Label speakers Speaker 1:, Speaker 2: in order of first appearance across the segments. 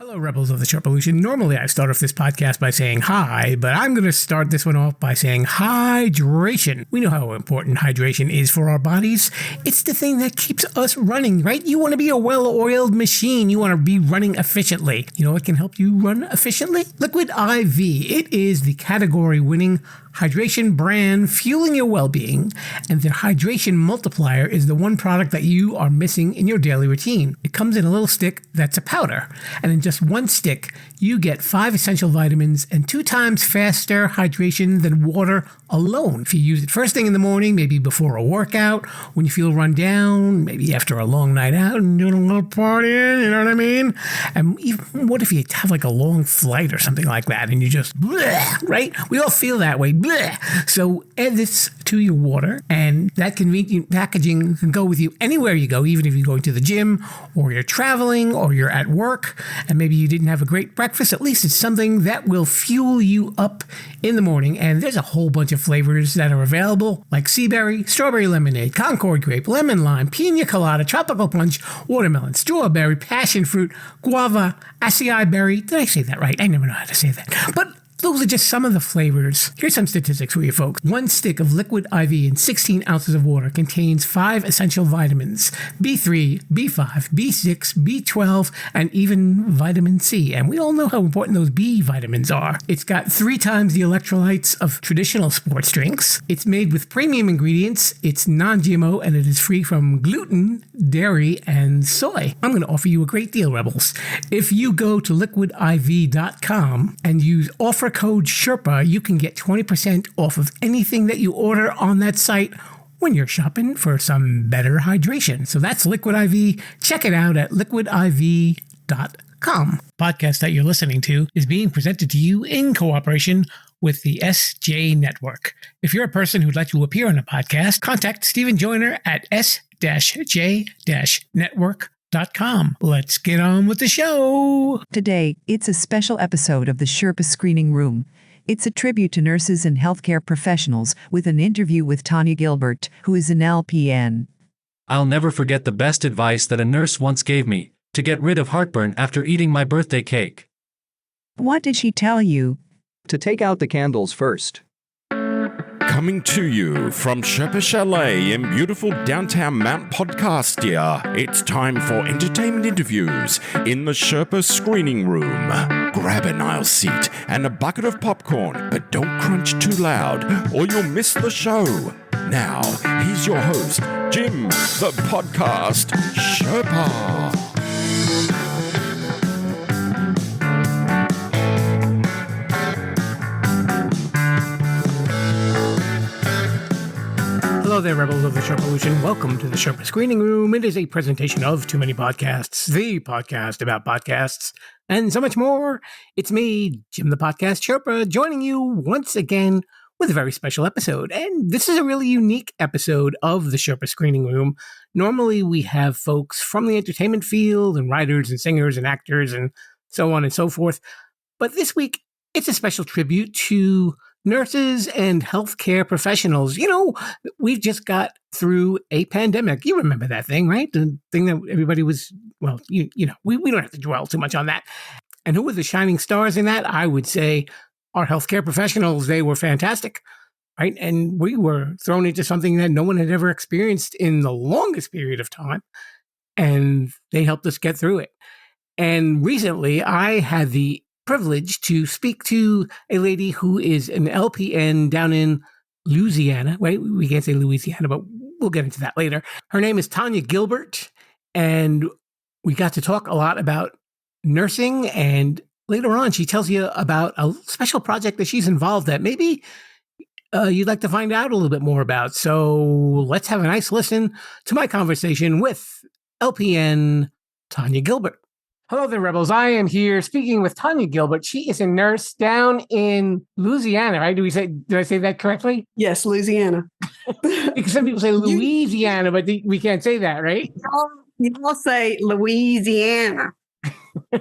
Speaker 1: Hello, Rebels of the Sherpalu. Normally, I start off this podcast by saying hi, but I'm going to start this one off by saying hydration. We know how important hydration is for our bodies. It's the thing that keeps us running, right? You want to be a well-oiled machine. You want to be running efficiently. You know what can help you run efficiently? Liquid IV. It is the category-winning hydration brand fueling your well-being, and the hydration multiplier is the one product that you are missing in your daily routine. It comes in a little stick that's a powder, and in just one stick, you get 5 essential vitamins and 2 times faster hydration than water alone. If you use it first thing in the morning, maybe before a workout, when you feel run down, maybe after a long night out and doing a little partying, you know what I mean? And even what if you have like a long flight or something like that and you just bleh, right? We all feel that way. Bleh. So add this to your water, and that convenient packaging can go with you anywhere you go, even if you're going to the gym or you're traveling or you're at work and maybe you didn't have a great breakfast. At least it's something that will fuel you up in the morning. And there's a whole bunch of flavors that are available, like sea berry, strawberry lemonade, Concord grape, lemon lime, pina colada, tropical punch, watermelon, strawberry, passion fruit, guava, acai berry. Did I say that right? I never know how to say that. But those are just some of the flavors. Here's some statistics for you folks. 1 stick of liquid IV in 16 ounces of water contains 5 essential vitamins, B3, B5, B6, B12, and even vitamin C. And we all know how important those B vitamins are. It's got 3 times the electrolytes of traditional sports drinks. It's made with premium ingredients. It's non-GMO, and it is free from gluten, dairy, and soy. I'm going to offer you a great deal, Rebels. If you go to liquidiv.com and use offer code SHERPA, you can get 20% off of anything that you order on that site when you're shopping for some better hydration. So that's Liquid IV. Check it out at liquidiv.com. Podcast that you're listening to is being presented to you in cooperation with the SJ Network. If you're a person who'd like to appear on a podcast, contact Stephen Joyner at s-j-network.com. Let's get on with the show.
Speaker 2: Today, it's a special episode of the Sherpa Screening Room. It's a tribute to nurses and healthcare professionals with an interview with Tonia Gilbert, who is an LPN.
Speaker 3: I'll never forget the best advice that a nurse once gave me, to get rid of heartburn after eating my birthday cake.
Speaker 2: What did she tell you?
Speaker 4: To take out the candles first.
Speaker 5: Coming to you from Sherpa Chalet in beautiful downtown Mount Podcastia, it's time for entertainment interviews in the Sherpa Screening Room. Grab an aisle seat and a bucket of popcorn, but don't crunch too loud or you'll miss the show. Now, here's your host, Jim, the Podcast Sherpa.
Speaker 1: Hello there, Rebels of the Sherpalu. Welcome to the Sherpa Screening Room. It is a presentation of Too Many Podcasts, the podcast about podcasts, and so much more. It's me, Jim the Podcast Sherpa, joining you once again with a very special episode. And this is a really unique episode of the Sherpa Screening Room. Normally, we have folks from the entertainment field and writers and singers and actors and so on and so forth. But this week, it's a special tribute to nurses and healthcare professionals. You know, we've just got through a pandemic. You remember that thing, right? The thing that everybody was, well, you know, we don't have to dwell too much on that. And who were the shining stars in that? I would say our healthcare professionals. They were fantastic, right? And we were thrown into something that no one had ever experienced in the longest period of time. And they helped us get through it. And recently, I had the privilege to speak to a lady who is an LPN down in Louisiana. Wait, we can't say Louisiana, but we'll get into that later. Her name is Tonia Gilbert, and we got to talk a lot about nursing, and later on she tells you about a special project that she's involved at. Maybe you'd like to find out a little bit more about. So let's have a nice listen to my conversation with LPN Tonia Gilbert. Hello there, Rebels. I am here speaking with Tonia Gilbert. She is a nurse down in Louisiana, right? Did I say that correctly?
Speaker 6: Yes, Louisiana.
Speaker 1: Because some people say Louisiana, but we can't say that, right?
Speaker 6: You all say Louisiana.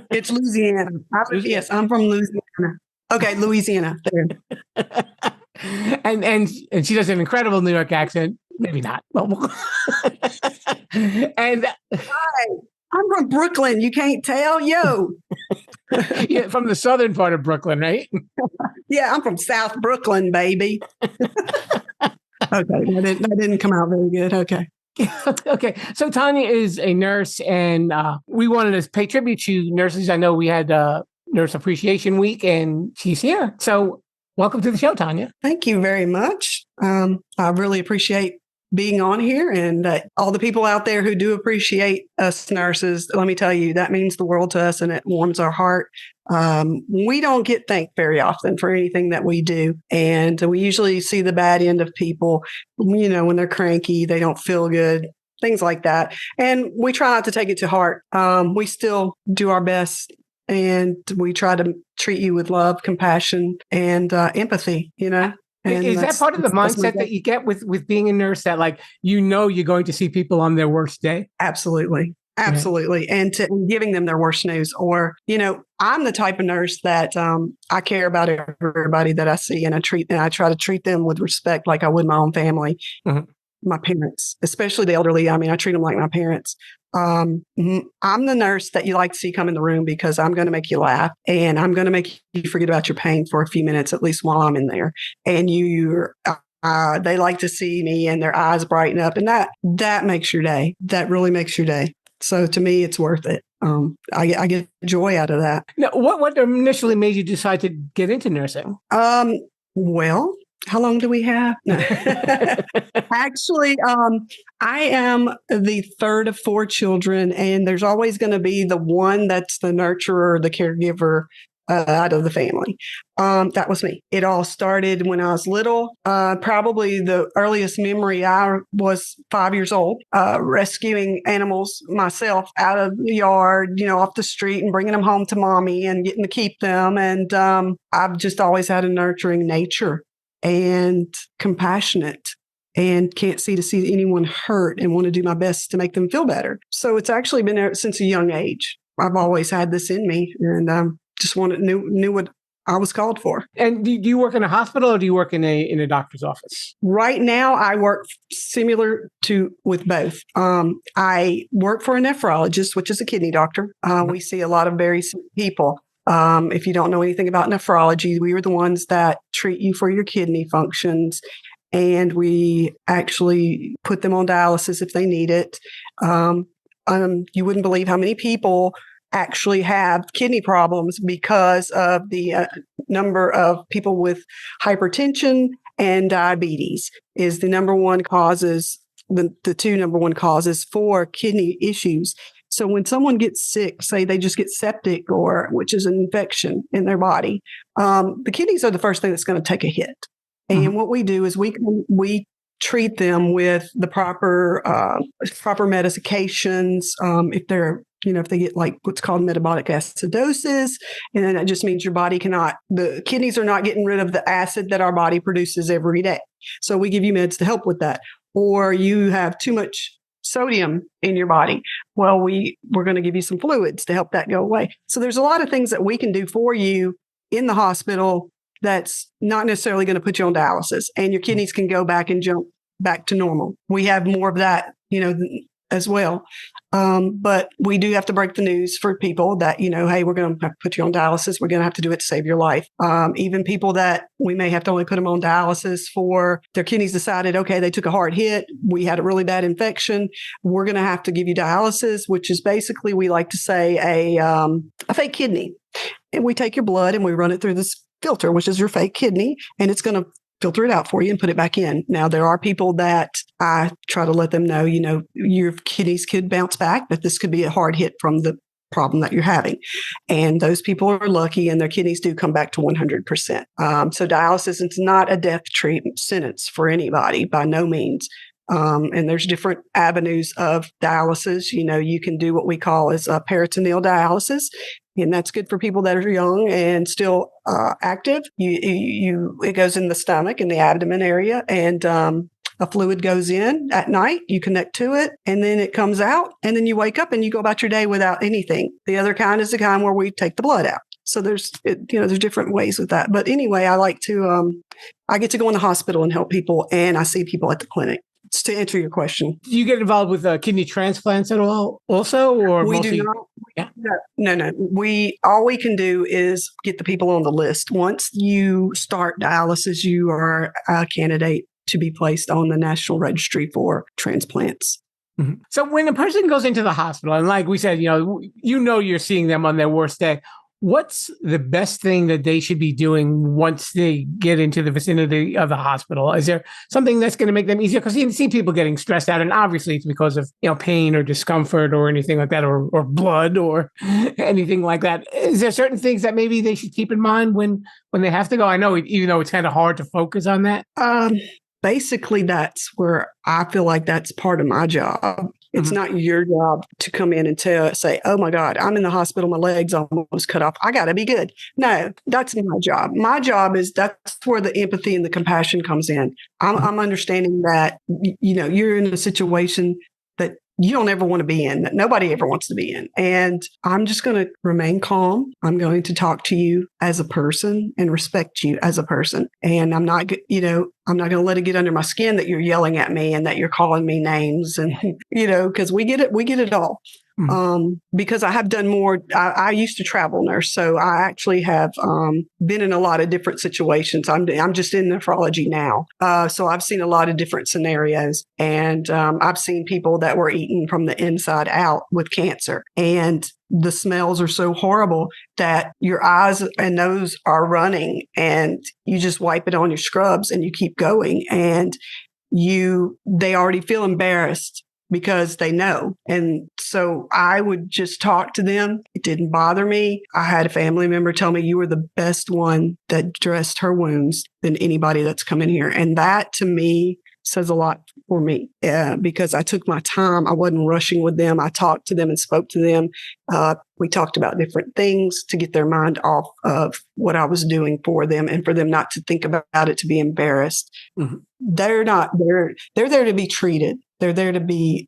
Speaker 6: It's Louisiana. Yes, I'm from Louisiana. Okay, Louisiana. There.
Speaker 1: and she does an incredible New York accent. Maybe not. And
Speaker 6: Hi. I'm from Brooklyn. You can't tell? Yo.
Speaker 1: Yeah, from the southern part of Brooklyn, right?
Speaker 6: Yeah, I'm from South Brooklyn, baby. Okay, that didn't come out very good. Okay.
Speaker 1: Okay, so Tonia is a nurse, and we wanted to pay tribute to nurses. I know we had Nurse Appreciation Week, and she's here. So welcome to the show, Tonia.
Speaker 6: Thank you very much. I really appreciate being on here, and all the people out there who do appreciate us nurses. Let me tell you, that means the world to us, and it warms our heart. We don't get thanked very often for anything that we do. And we usually see the bad end of people, when they're cranky, they don't feel good, things like that. And we try not to take it to heart. We still do our best, and we try to treat you with love, compassion, and empathy, And
Speaker 1: is that part of the mindset that you get with being a nurse, that you're going to see people on their worst day?
Speaker 6: Absolutely. Absolutely. Yeah. And giving them their worst news, or, I'm the type of nurse that I care about everybody that I see, and I try to treat them with respect like I would my own family, my parents, especially the elderly. I mean, I treat them like my parents. I'm the nurse that you like to see come in the room because I'm going to make you laugh, and I'm going to make you forget about your pain for a few minutes, at least while I'm in there. And they like to see me and their eyes brighten up, and that makes your day. That really makes your day. So to me, it's worth it. I get joy out of that.
Speaker 1: Now, what initially made you decide to get into nursing?
Speaker 6: Well, how long do we have? Actually, I am the third of 4 children, and there's always going to be the one that's the nurturer, the caregiver out of the family. That was me. It all started when I was little. Probably the earliest memory, I was 5 years old, rescuing animals myself out of the yard, off the street, and bringing them home to mommy and getting to keep them. And I've just always had a nurturing nature and compassionate, and can't see anyone hurt, and want to do my best to make them feel better. So it's actually been there since a young age. I've always had this in me, and just knew what I was called for.
Speaker 1: And do you work in a hospital, or do you work in a doctor's office?
Speaker 6: Right now, I work similar with both. I work for a nephrologist, which is a kidney doctor. We see a lot of very sick people. If you don't know anything about nephrology, we are the ones that treat you for your kidney functions, and we actually put them on dialysis if they need it. You wouldn't believe how many people actually have kidney problems because of the number of people with hypertension and diabetes is the number one causes, the two number one causes for kidney issues. So when someone gets sick, say they just get septic, which is an infection in their body, the kidneys are the first thing that's going to take a hit. And what we do is we treat them with the proper medications. If they get what's called metabolic acidosis, and then that just means the kidneys are not getting rid of the acid that our body produces every day. So we give you meds to help with that. Or you have too much sodium in your body. Well, we're going to give you some fluids to help that go away. So there's a lot of things that we can do for you in the hospital that's not necessarily going to put you on dialysis, and your kidneys can go back and jump back to normal. We have more of that, as well. But we do have to break the news for people that, hey, we're going to have to put you on dialysis. We're going to have to do it to save your life. Even people that we may have to only put them on dialysis for their kidneys decided, okay, they took a hard hit. We had a really bad infection. We're going to have to give you dialysis, which is basically, we like to say a fake kidney. And we take your blood and we run it through this filter, which is your fake kidney, and it's going to filter it out for you and put it back in. Now, there are people that I try to let them know, your kidneys could bounce back, but this could be a hard hit from the problem that you're having. And those people are lucky, and their kidneys do come back to 100%. So dialysis is not a death sentence for anybody, by no means. And there's different avenues of dialysis. You can do what we call as peritoneal dialysis, and that's good for people that are young and still active. It goes in the stomach and the abdomen area, and a fluid goes in at night. You connect to it, and then it comes out, and then you wake up and you go about your day without anything. The other kind is the kind where we take the blood out. So there's different ways with that. But anyway, I get to go in the hospital and help people, and I see people at the clinic. to answer your question.
Speaker 1: Do you get involved with kidney transplants at all also? Or
Speaker 6: We
Speaker 1: mostly?
Speaker 6: do not.
Speaker 1: Yeah.
Speaker 6: No. All we can do is get the people on the list. Once you start dialysis, you are a candidate to be placed on the National Registry for transplants.
Speaker 1: Mm-hmm. So when a person goes into the hospital, and like we said, you're seeing them on their worst day, what's the best thing that they should be doing once they get into the vicinity of the hospital? Is there something that's going to make them easier? Because you see people getting stressed out, and obviously it's because of pain or discomfort or anything like that, or blood or anything like that. Is there certain things that maybe they should keep in mind when they have to go? I know, even though it's kind of hard to focus on that.
Speaker 6: Basically, that's where I feel like that's part of my job. It's not your job to come in and say, oh my God, I'm in the hospital, my leg's almost cut off, I got to be good. No, that's my job. My job is that's where the empathy and the compassion comes in. I'm understanding that, you're in a situation that you don't ever want to be in, that nobody ever wants to be in. And I'm just going to remain calm. I'm going to talk to you as a person and respect you as a person. And I'm not going to let it get under my skin that you're yelling at me and that you're calling me names and, because we get it all. Because I have done more. I used to travel nurse, so I actually have been in a lot of different situations. I'm just in nephrology now, so I've seen a lot of different scenarios, and I've seen people that were eaten from the inside out with cancer, and the smells are so horrible that your eyes and nose are running, and you just wipe it on your scrubs and you keep going, and they already feel embarrassed because they know. And so I would just talk to them. It didn't bother me. I had a family member tell me, you were the best one that dressed her wounds than anybody that's come in here. And that to me says a lot for me because I took my time. I wasn't rushing with them. I talked to them and spoke to them. We talked about different things to get their mind off of what I was doing for them and for them not to think about it, to be embarrassed. Mm-hmm. They're there to be treated. They're there to be,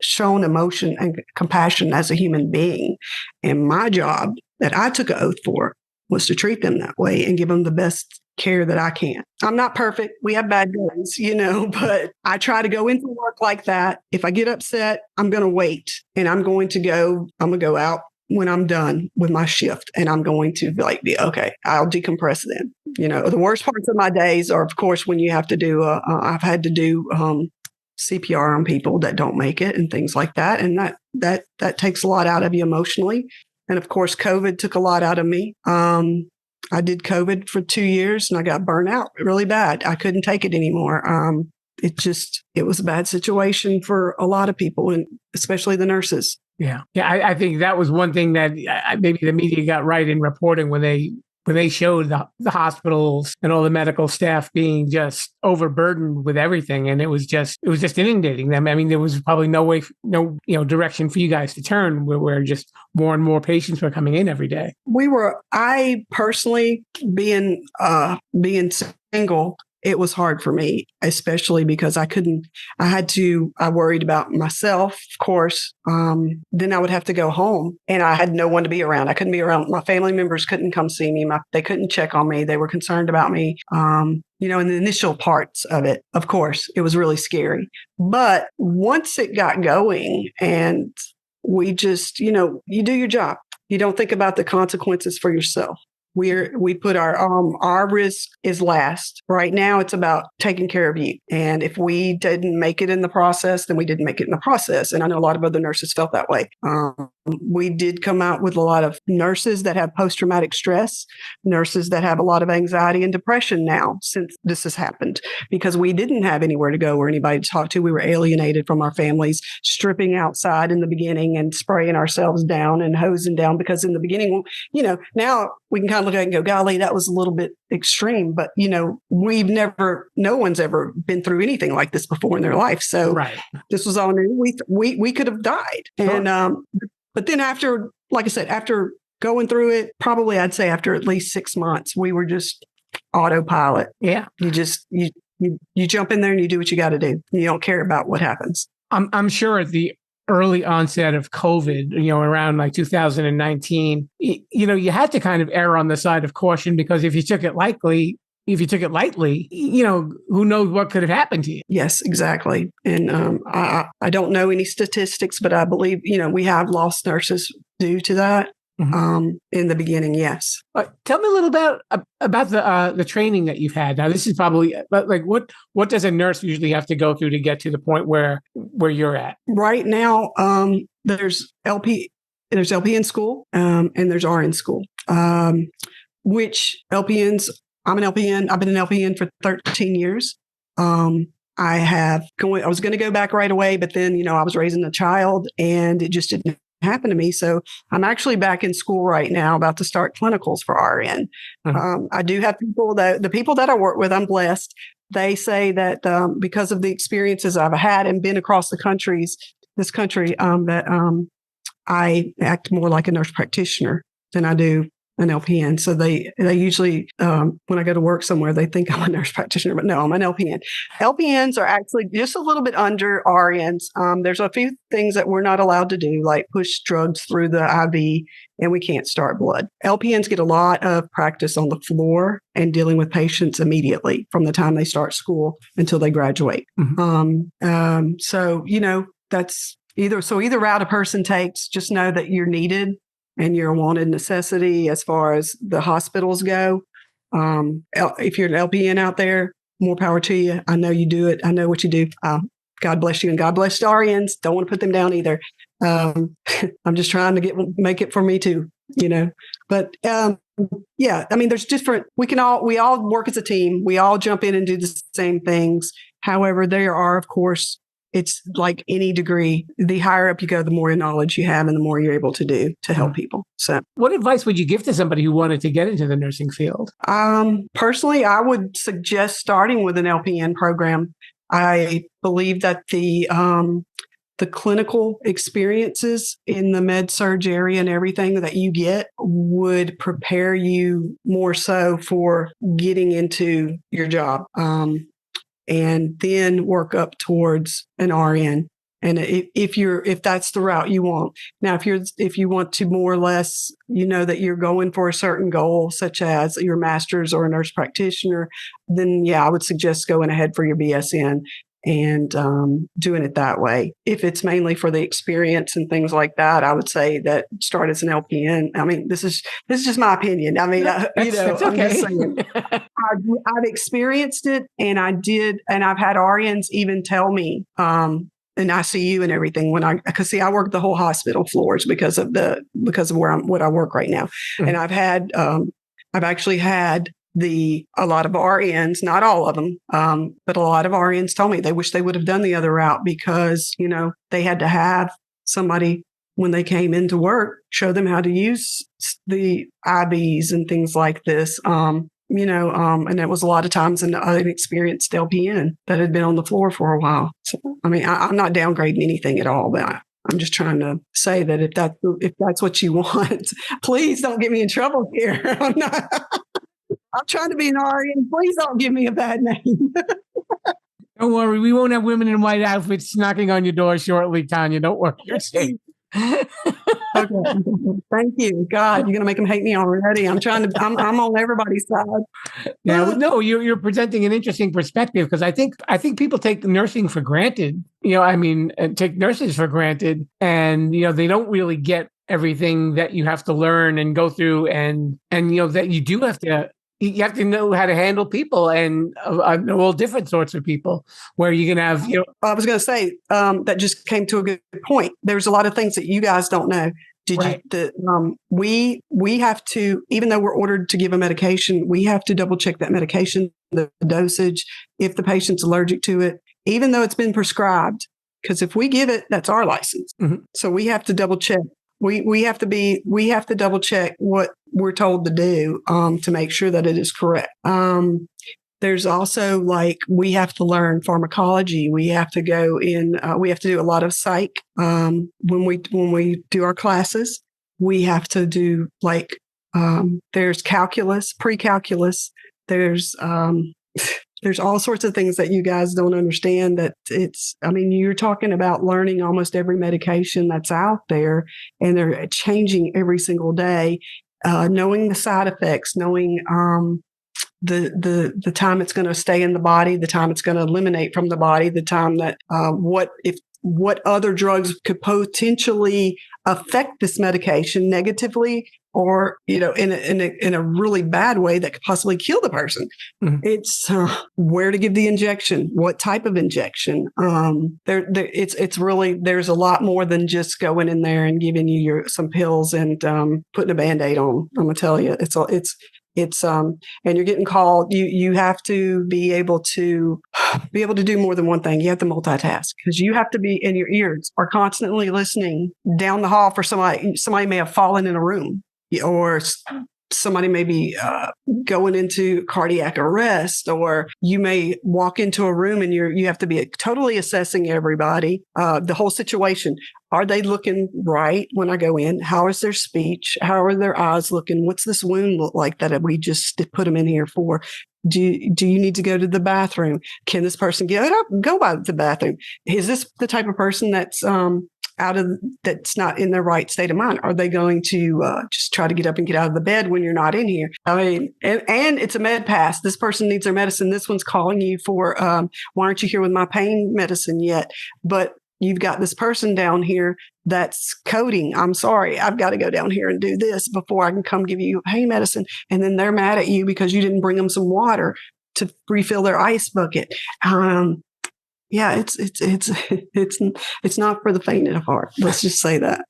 Speaker 6: shown emotion and compassion as a human being. And my job that I took an oath for was to treat them that way and give them the best care that I can. I'm not perfect. We have bad days, but I try to go into work like that. If I get upset, I'm going to wait and I'm going to go out when I'm done with my shift, and I'm going to be okay. I'll decompress then. The worst parts of my days are, of course, when you have to do, I've had to do CPR on people that don't make it and things like that. And that takes a lot out of you emotionally. And of course, COVID took a lot out of me. I did COVID for 2 years and I got burnt out really bad. I couldn't take it anymore. It was a bad situation for a lot of people, and especially the nurses.
Speaker 1: Yeah. I think that was one thing that maybe the media got right in reporting when they showed the hospitals and all the medical staff being just overburdened with everything. And it was just inundating them. I mean, there was probably no direction for you guys to turn where just more and more patients were coming in every day. I personally being single, it was hard for me, especially because I worried about myself, of course. Then I would have to go home and I had no one to be around. I couldn't be around. My family members couldn't come see me. They couldn't check on me. They were concerned about me. In the initial parts of it, of course, it was really scary. But once it got going and we just, you do your job. You don't think about the consequences for yourself. We put our risk is last. Right now, it's about taking care of you. And if we didn't make it in the process, then we didn't make it in the process. And I know a lot of other nurses felt that way. We did come out with a lot of nurses that have post-traumatic stress, nurses that have a lot of anxiety and depression now since this has happened, because we didn't have anywhere to go or anybody to talk to. We were alienated from our families, stripping outside in the beginning and spraying ourselves down and hosing down, because in the beginning, now we can kind of look at it and go, golly, that was a little bit extreme. But, no one's ever been through anything like this before in their life. So right. This was all new. We could have died. Sure. And, but then after, like I said, after going through it, probably I'd say after at least 6 months, we were just autopilot. Yeah. You just, you jump in there and you do what you got to do. You don't care about what happens. I'm sure at the early onset of COVID, around like 2019, you had to kind of err on the side of caution, because if you took it lightly, if you took it lightly, who knows what could have happened to you.
Speaker 6: Yes, exactly. And I don't know any statistics, but I believe, we have lost nurses due to that. In the beginning, yes.
Speaker 1: Tell me a little bit about the training that you've had. Now, this is probably like what does a nurse usually have to go through to get to the point where you're at?
Speaker 6: Right now, there's LPN school, and there's RN school. Which LPNs? I'm an LPN. I've been an LPN for 13 years. I was going to go back right away, but then I was raising a child, and it just didn't happen to me. So I'm actually back in school right now, about to start clinicals for RN. I do have people the people that I work with, I'm blessed. They say that because of the experiences I've had and been across this country, that I act more like a nurse practitioner than I do an LPN. So they usually, when I go to work somewhere, they think I'm a nurse practitioner, but no, I'm an LPN. LPNs are actually just a little bit under RNs. There's a few things that we're not allowed to do, like push drugs through the IV, and we can't start blood. LPNs get a lot of practice on the floor and dealing with patients immediately from the time they start school until they graduate. So, that's either route a person takes, just know that you're needed and you're a wanted necessity as far as the hospitals go. If you're an LPN out there, more power to you. I know you do it. I know what you do. God bless you, and God bless the RNs. Don't want to put them down either. I'm just trying to make it for me too, But yeah, I mean, there's different. We all work as a team. We all jump in and do the same things. However, there are, of course, it's like any degree. The higher up you go, the more knowledge you have and the more you're able to do to help people. So
Speaker 1: what advice would you give to somebody who wanted to get into the nursing field?
Speaker 6: Personally, I would suggest starting with an LPN program. I believe that the clinical experiences in the med-surg area and everything that you get would prepare you more so for getting into your job. And then work up towards an RN. And if that's the route you want. Now, if you want to more or less, that you're going for a certain goal, such as your master's or a nurse practitioner, then yeah, I would suggest going ahead for your BSN and doing it that way. If it's mainly for the experience and things like that, I would say that start as an LPN. I mean, this is just my opinion. I mean,
Speaker 1: it's okay.
Speaker 6: I'm just saying, I've experienced it, and I've had RNs even tell me in ICU and everything because I work the whole hospital floors because of what I work right now, and I've actually had a lot of RNs, not all of them, but a lot of RNs told me they wish they would have done the other route because, they had to have somebody when they came into work, show them how to use the IVs and things like this. And it was a lot of times an inexperienced LPN that had been on the floor for a while. So, I mean, I'm not downgrading anything at all, but I'm just trying to say that if that's what you want, please don't get me in trouble here. I'm trying to be an RN. Please don't give me a bad name.
Speaker 1: Don't worry. We won't have women in white outfits knocking on your door shortly, Tonia. Don't worry. You're safe.
Speaker 6: Okay. Thank you. God, you're going to make them hate me already. I'm on everybody's side.
Speaker 1: Yeah. No, you're presenting an interesting perspective because I think people take nursing for granted. Take nurses for granted, and they don't really get everything that you have to learn and go through, and that you do have to. You have to know how to handle people and all different sorts of people where you can have,
Speaker 6: I was going to say that just came to a good point. There's a lot of things that you guys don't know. We have to, even though we're ordered to give a medication, we have to double check that medication, the dosage, if the patient's allergic to it, even though it's been prescribed. Because if we give it, that's our license. Mm-hmm. So we have to double check. We have to double check what we're told to do to make sure that it is correct. There's also we have to learn pharmacology. We have to go in. We have to do a lot of psych when we do our classes. We have to do there's calculus, pre-calculus. There's all sorts of things that you guys don't understand you're talking about learning almost every medication that's out there, and they're changing every single day, knowing the side effects, knowing the time it's going to stay in the body, the time it's going to eliminate from the body, the time that what other drugs could potentially affect this medication negatively, or in a really bad way that could possibly kill the person.
Speaker 1: Mhm.
Speaker 6: It's where to give the injection, what type of injection. It's really, there's a lot more than just going in there and giving you some pills and putting a Band-Aid on. I'm gonna tell you, and you're getting called. You have to be able to do more than one thing. You have to multitask, because you have to be, and your ears are constantly listening down the hall for somebody. Somebody may have fallen in a room, or somebody may be going into cardiac arrest, or you may walk into a room and you have to be totally assessing everybody, the whole situation. Are they looking right when I go in? How is their speech? How are their eyes looking? What's this wound look like that we just put them in here for? Do you need to go to the bathroom? Can this person get up and go by the bathroom? Is this the type of person that's that's not in their right state of mind? Are they going to just try to get up and get out of the bed when you're not in here? I mean, and it's a med pass. This person needs their medicine. This one's calling you for, why aren't you here with my pain medicine yet? But you've got this person down here that's coding. I'm sorry, I've got to go down here and do this before I can come give you pain medicine. And then they're mad at you because you didn't bring them some water to refill their ice bucket. Yeah, it's not for the faint of heart. Let's just say that.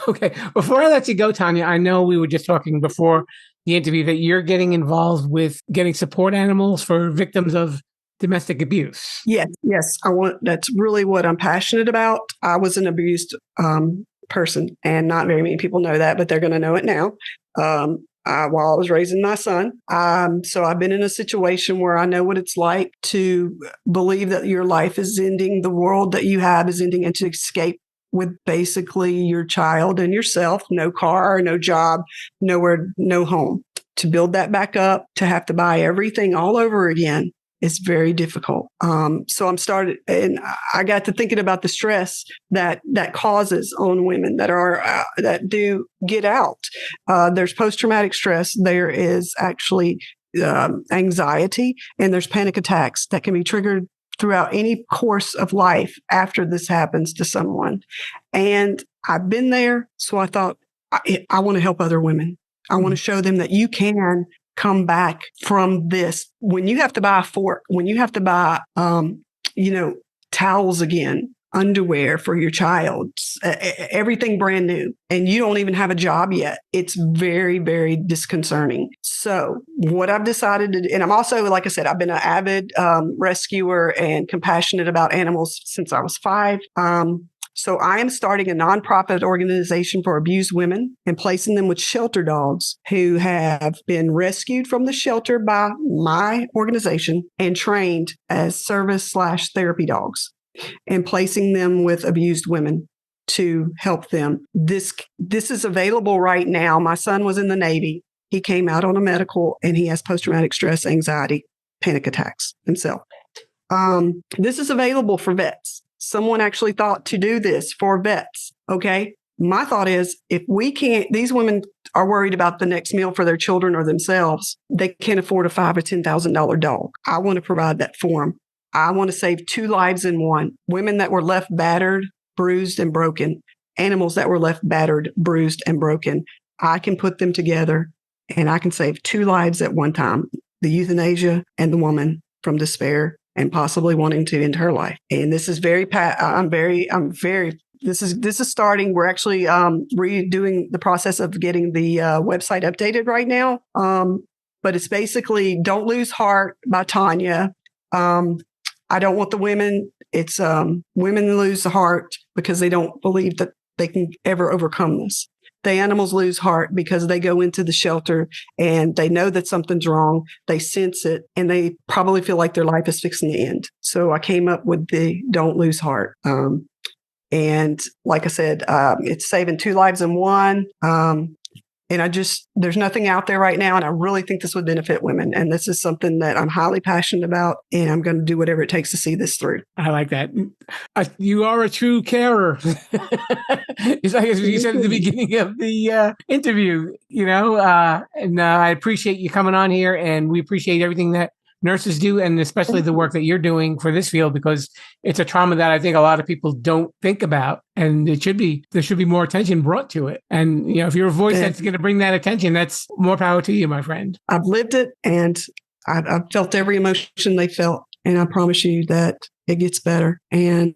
Speaker 1: Okay. Before I let you go, Tonia, I know we were just talking before the interview that you're getting involved with getting support animals for victims of domestic abuse.
Speaker 6: Yes. That's really what I'm passionate about. I was an abused person, and not very many people know that, but they're going to know it now. While I was raising my son. So I've been in a situation where I know what it's like to believe that your life is ending, the world that you have is ending, and to escape with basically your child and yourself, no car, no job, nowhere, no home. To build that back up, to have to buy everything all over again, is very difficult. So and I got to thinking about the stress that causes on women that do get out. There's post-traumatic stress. There is actually anxiety, and there's panic attacks that can be triggered throughout any course of life after this happens to someone. And I've been there, so I thought, I want to help other women. I want to show them that you can come back from this. When you have to buy a fork, when you have to buy, towels again, underwear for your child, everything brand new, and you don't even have a job yet, it's very, very disconcerting. So what I've decided to do, and I'm also, like I said, I've been an avid rescuer and compassionate about animals since I was 5. So I am starting a nonprofit organization for abused women and placing them with shelter dogs who have been rescued from the shelter by my organization and trained as service/therapy dogs, and placing them with abused women to help them. This is available right now. My son was in the Navy. He came out on a medical, and he has post-traumatic stress, anxiety, panic attacks himself. This is available for vets. Someone actually thought to do this for vets. Okay. My thought is, if we can't, these women are worried about the next meal for their children or themselves. They can't afford a $5,000 or $10,000 dog. I want to provide that for them. I want to save 2 lives in one. Women that were left battered, bruised, and broken. Animals that were left battered, bruised, and broken. I can put them together, and I can save 2 lives at one time. The euthanasia and the woman from despair and possibly wanting to end her life. And this is this is starting. We're actually redoing the process of getting the website updated right now. But it's basically Don't Lose Heart by Tonia. I don't want the women. It's women lose the heart because they don't believe that they can ever overcome this. The animals lose heart because they go into the shelter and they know that something's wrong. They sense it, and they probably feel like their life is fixing to end. So I came up with the Don't Lose Heart. And like I said, it's saving 2 lives in one. there's nothing out there right now. And I really think this would benefit women. And this is something that I'm highly passionate about. And I'm going to do whatever it takes to see this through.
Speaker 1: I like that. You are a true carer. It's like as you said at the beginning of the interview, and I appreciate you coming on here, and we appreciate everything that nurses do, and especially the work that you're doing for this field, because it's a trauma that I think a lot of people don't think about, and there should be more attention brought to it. And if you're a voice that's going to bring that attention, that's more power to you, my friend.
Speaker 6: I've lived it, and I've felt every emotion they felt, and I promise you that it gets better. And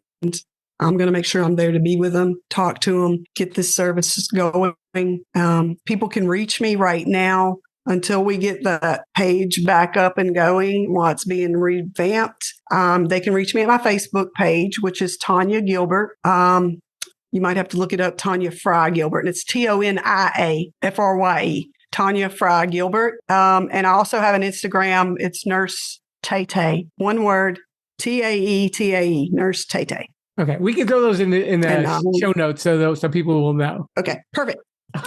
Speaker 6: I'm going to make sure I'm there to be with them, talk to them, get this service going. People can reach me right now until we get the page back up and going while it's being revamped. They can reach me at my Facebook page, which is Tonia Gilbert. You might have to look it up, Tonia Fry Gilbert, and it's TONIA FRYE, Tonia Fry Gilbert. And I also have an Instagram. It's Nurse Tay, one word, TAETAE, Nurse Tay.
Speaker 1: Okay, we can throw those in the show notes so people will know.
Speaker 6: Okay, perfect.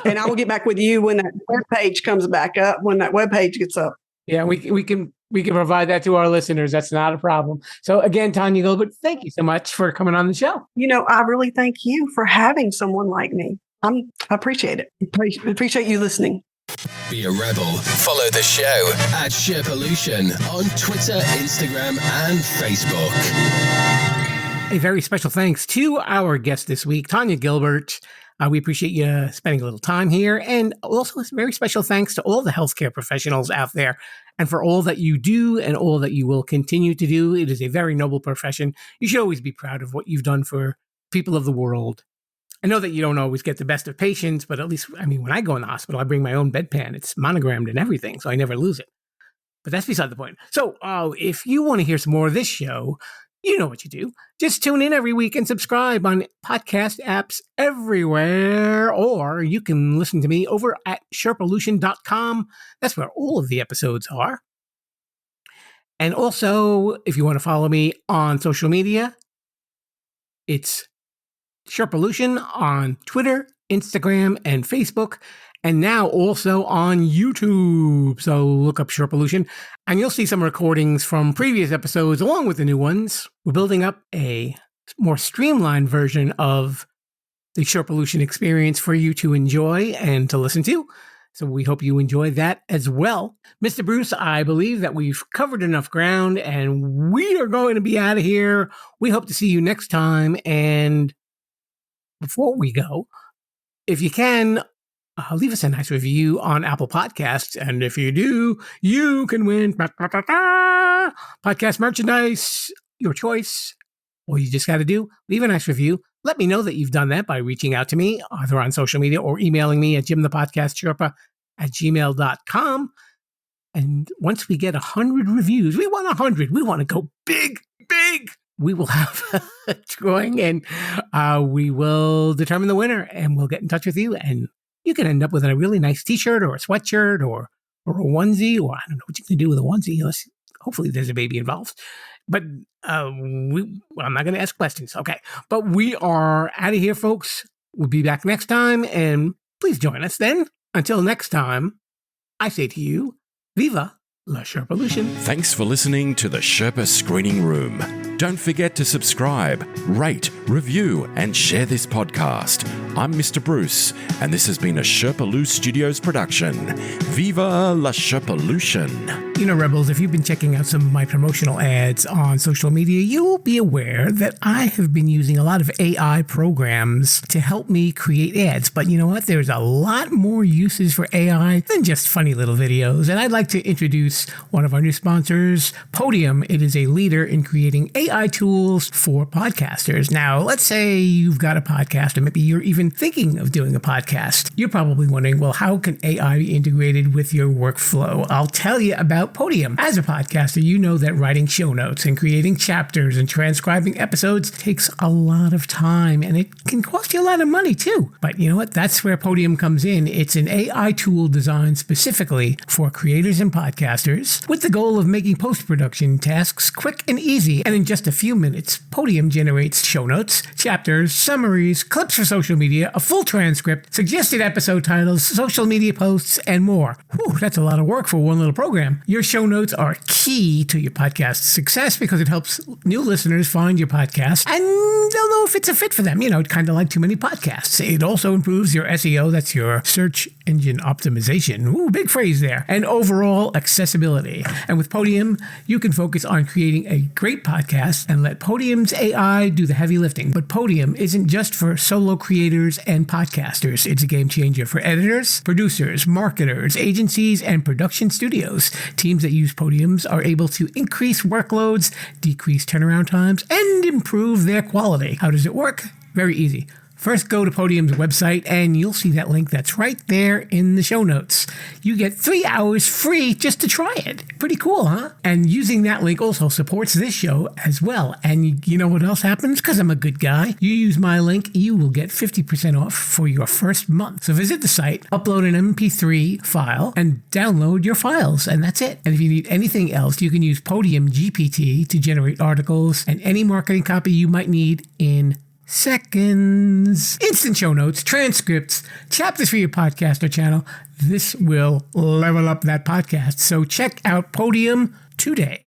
Speaker 6: And I will get back with you when that web page comes back up, when that web page gets up.
Speaker 1: Yeah, we can provide that to our listeners. That's not a problem. So again, Tonia Gilbert, thank you so much for coming on the show.
Speaker 6: I really thank you for having someone like me. I appreciate it. Appreciate you listening.
Speaker 7: Be a rebel. Follow the show at Sherpalution on Twitter, Instagram, and Facebook.
Speaker 1: A very special thanks to our guest this week, Tonia Gilbert. We appreciate you spending a little time here. And also a very special thanks to all the healthcare professionals out there and for all that you do and all that you will continue to do. It is a very noble profession. You should always be proud of what you've done for people of the world. I know that you don't always get the best of patients, but at least, when I go in the hospital, I bring my own bedpan. It's monogrammed and everything, so I never lose it. But that's beside the point. So if you want to hear some more of this show, you know what you do. Just tune in every week and subscribe on podcast apps everywhere. Or you can listen to me over at Sherpalution.com. That's where all of the episodes are. And also, if you want to follow me on social media, it's Sherpalution on Twitter, Instagram, and Facebook. And now also on YouTube. So look up Sherpalution and you'll see some recordings from previous episodes along with the new ones. We're building up a more streamlined version of the Sherpalution experience for you to enjoy and to listen to. So we hope you enjoy that as well. Mr. Bruce, I believe that we've covered enough ground and we are going to be out of here. We hope to see you next time. And before we go, if you can, leave us a nice review on Apple Podcasts. And if you do, you can win podcast merchandise, your choice. All you just got to do, leave a nice review. Let me know that you've done that by reaching out to me, either on social media or emailing me at jimthepodcastsherpa@gmail.com. And once we get 100 reviews, we want 100. We want to go big. We will have a drawing and we will determine the winner and we'll get in touch with you. And you can end up with a really nice t-shirt or a sweatshirt or a onesie, or I don't know what you can do with a onesie. Hopefully there's a baby involved. But I'm not going to ask questions. Okay. But we are out of here, folks. We'll be back next time. And please join us then. Until next time, I say to you, Viva La Sherpalution.
Speaker 5: Thanks for listening to the Sherpa Screening Room. Don't forget to subscribe, rate, review, and share this podcast. I'm Mr. Bruce, and this has been a Sherpalu Studios production. Viva La Sherpalution.
Speaker 1: Rebels, if you've been checking out some of my promotional ads on social media, you'll be aware that I have been using a lot of AI programs to help me create ads. But you know what? There's a lot more uses for AI than just funny little videos. And I'd like to introduce one of our new sponsors, Podimo. It is a leader in creating AI tools for podcasters. Now, let's say you've got a podcast, and maybe you're even thinking of doing a podcast. You're probably wondering, well, how can AI be integrated with your workflow? I'll tell you about Podimo. As a podcaster, you know that writing show notes and creating chapters and transcribing episodes takes a lot of time, and it can cost you a lot of money too. But you know what? That's where Podimo comes in. It's an AI tool designed specifically for creators and podcasters with the goal of making post-production tasks quick and easy. And in just just a few minutes, Podium generates show notes, chapters, summaries, clips for social media, a full transcript, suggested episode titles, social media posts, and more. Whew, that's a lot of work for one little program. Your show notes are key to your podcast's success because it helps new listeners find your podcast and they'll know if it's a fit for them, kind of like too many podcasts. It also improves your SEO, that's your search engine optimization. Ooh, big phrase there. And overall accessibility. And with Podium, you can focus on creating a great podcast and let Podium's AI do the heavy lifting. But Podium isn't just for solo creators and podcasters. It's a game changer for editors, producers, marketers, agencies, and production studios. Teams that use Podiums are able to increase workloads, decrease turnaround times, and improve their quality. How does it work? Very easy. First, go to Podium's website and you'll see that link that's right there in the show notes. You get 3 hours free just to try it. Pretty cool, huh? And using that link also supports this show as well. And you know what else happens? Because I'm a good guy. You use my link, you will get 50% off for your first month. So visit the site, upload an MP3 file, and download your files. And that's it. And if you need anything else, you can use Podium GPT to generate articles and any marketing copy you might need in seconds. Instant show notes, transcripts, chapters for your podcast or channel. This will level up that podcast. So check out Podium today.